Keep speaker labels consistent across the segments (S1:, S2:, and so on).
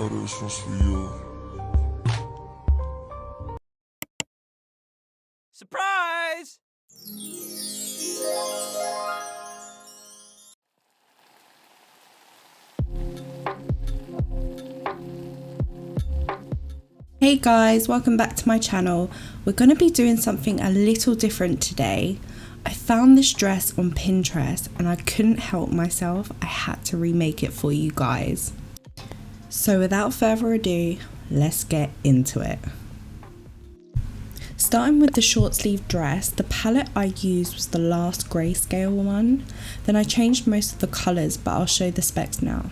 S1: Oh, this one's for you.
S2: Surprise!
S3: Hey guys, welcome back to my channel. We're going to be doing something a little different today. I found this dress on Pinterest and I couldn't help myself. I had to remake it for you guys. So without further ado, let's get into it. Starting with the short sleeve dress, the palette I used was the last grayscale one. Then I changed most of the colours, but I'll show the specs now.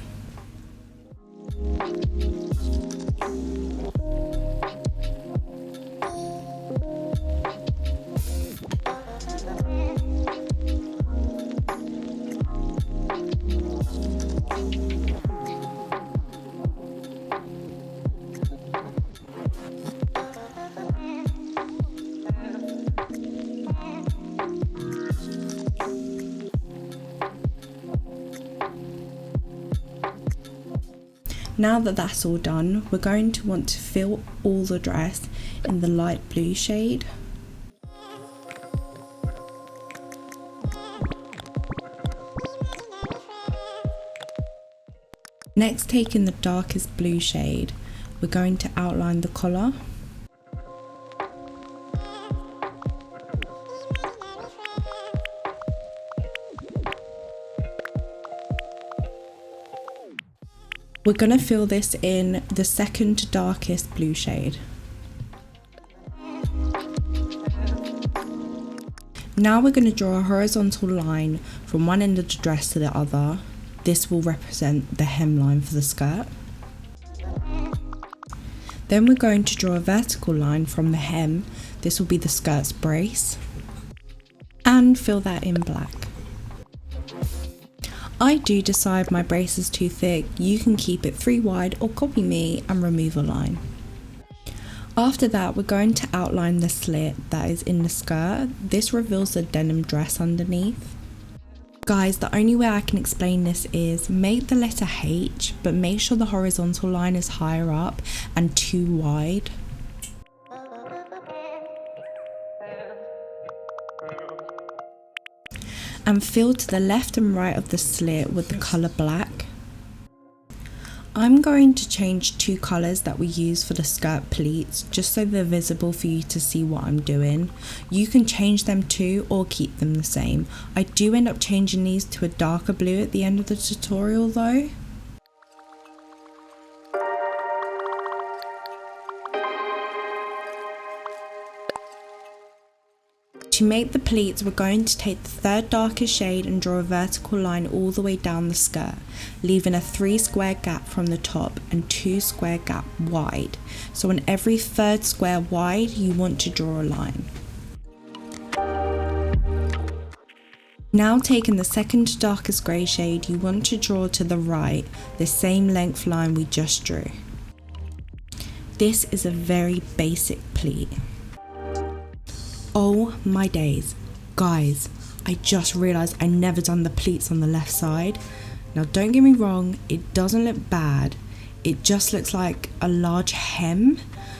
S3: Now that that's all done, we're going to want to fill all the dress in the light blue shade. Next, taking the darkest blue shade, we're going to outline the collar. We're going to fill this in the second darkest blue shade. Now we're going to draw a horizontal line from one end of the dress to the other. This will represent the hemline for the skirt. Then we're going to draw a vertical line from the hem. This will be the skirt's brace. And fill that in black. I do decide my brace is too thick. You can keep it 3 wide or copy me and remove a line. After that, we're going to outline the slit that is in the skirt. This reveals the denim dress underneath. Guys, the only way I can explain this is make the letter H, but make sure the horizontal line is higher up and too wide. And fill to the left and right of the slit with the colour black. I'm going to change 2 colours that we use for the skirt pleats, just so they're visible for you to see what I'm doing. You can change them too or keep them the same. I do end up changing these to a darker blue at the end of the tutorial though. To make the pleats, we're going to take the third darkest shade and draw a vertical line all the way down the skirt, leaving a 3 square gap from the top and 2 square gap wide. So on every third square wide, you want to draw a line. Now taking the second darkest grey shade, you want to draw to the right, the same length line we just drew. This is a very basic pleat. Oh my days, guys, I just realised I never done the pleats on the left side. Now don't get me wrong, it doesn't look bad, it just looks like a large hem,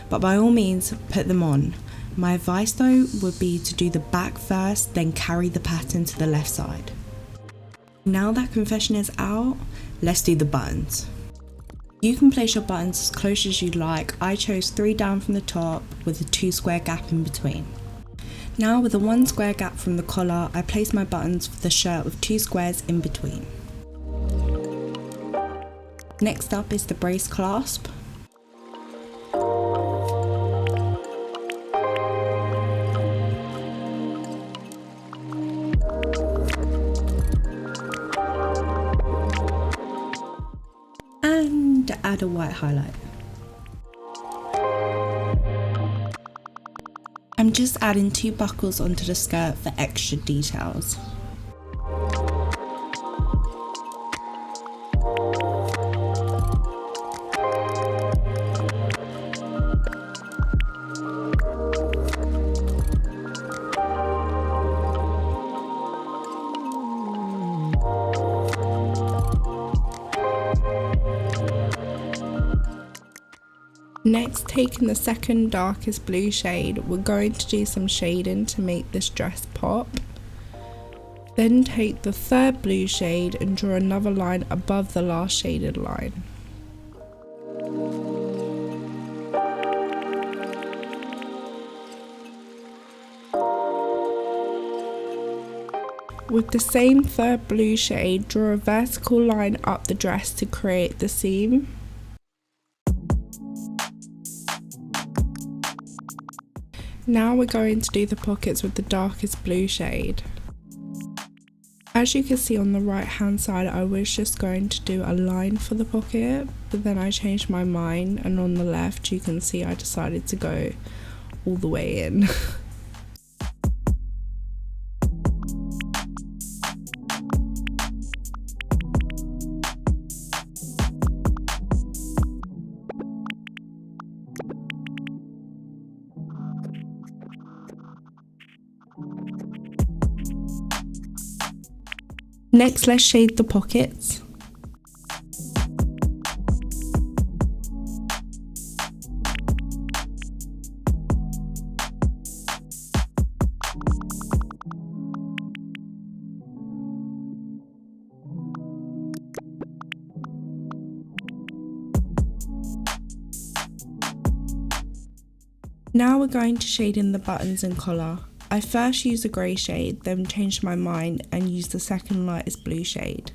S3: but by all means put them on. My advice though would be to do the back first, then carry the pattern to the left side. Now that confession is out, let's do the buttons. You can place your buttons as close as you like. I chose 3 down from the top with a 2 square gap in between. Now with a 1 square gap from the collar, I place my buttons for the shirt with 2 squares in between. Next up is the brace clasp. And add a white highlight. I'm just adding 2 buckles onto the skirt for extra details. Next, taking the second darkest blue shade, we're going to do some shading to make this dress pop. Then take the third blue shade and draw another line above the last shaded line. With the same third blue shade, draw a vertical line up the dress to create the seam. Now we're going to do the pockets with the darkest blue shade. As you can see on the right hand side, I was just going to do a line for the pocket, but then I changed my mind, and on the left you can see I decided to go all the way in. Next, let's shade the pockets. Now we're going to shade in the buttons and collar. I first used a grey shade, then changed my mind and used the second lightest blue shade.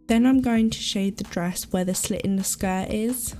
S3: Then I'm going to shade the dress where the slit in the skirt is.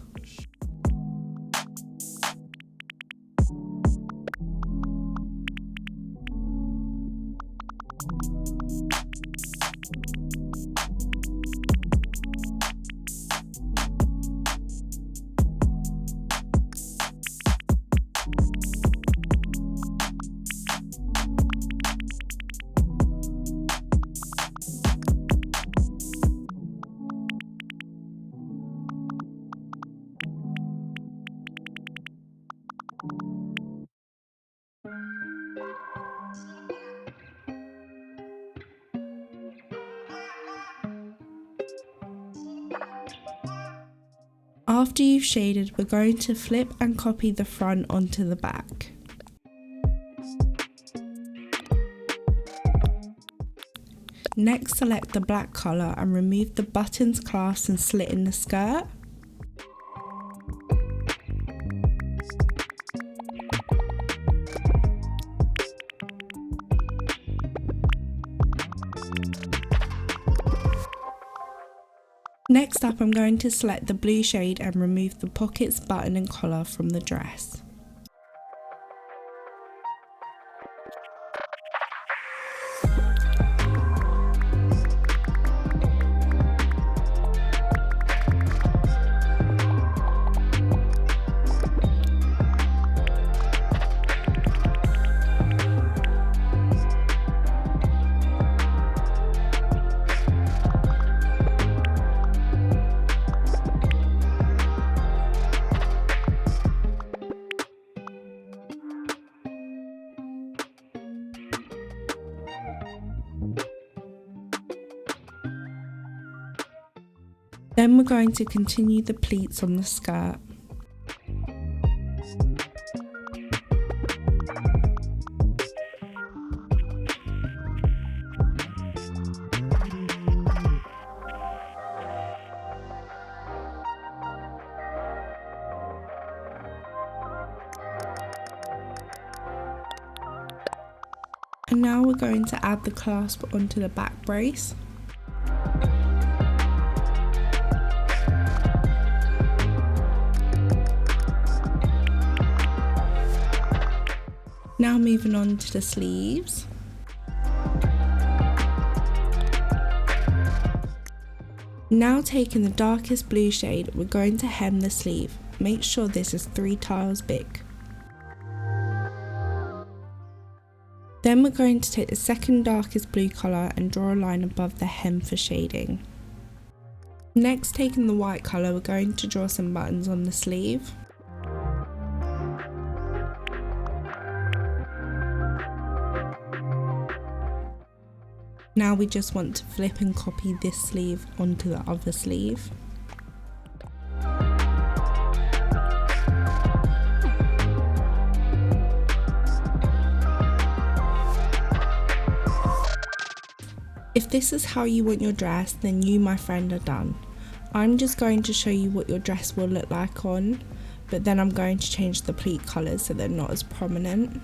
S3: After you've shaded, we're going to flip and copy the front onto the back. Next, select the black colour and remove the buttons, clasps and slit in the skirt. Next up, I'm going to select the blue shade and remove the pockets, button and collar from the dress. Then we're going to continue the pleats on the skirt. And now we're going to add the clasp onto the back brace. Now moving on to the sleeves. Now taking the darkest blue shade, we're going to hem the sleeve. Make sure this is 3 tiles big. Then we're going to take the second darkest blue colour and draw a line above the hem for shading. Next, taking the white colour, we're going to draw some buttons on the sleeve. Now we just want to flip and copy this sleeve onto the other sleeve. If this is how you want your dress, then you, my friend, are done. I'm just going to show you what your dress will look like on, but then I'm going to change the pleat colours so they're not as prominent.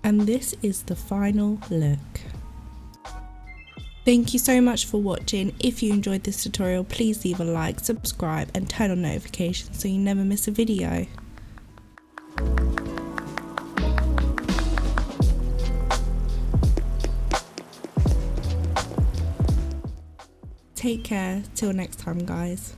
S3: And this is the final look. Thank you so much for watching. If you enjoyed this tutorial, please leave a like, subscribe and turn on notifications so you never miss a video. Take care, till next time guys.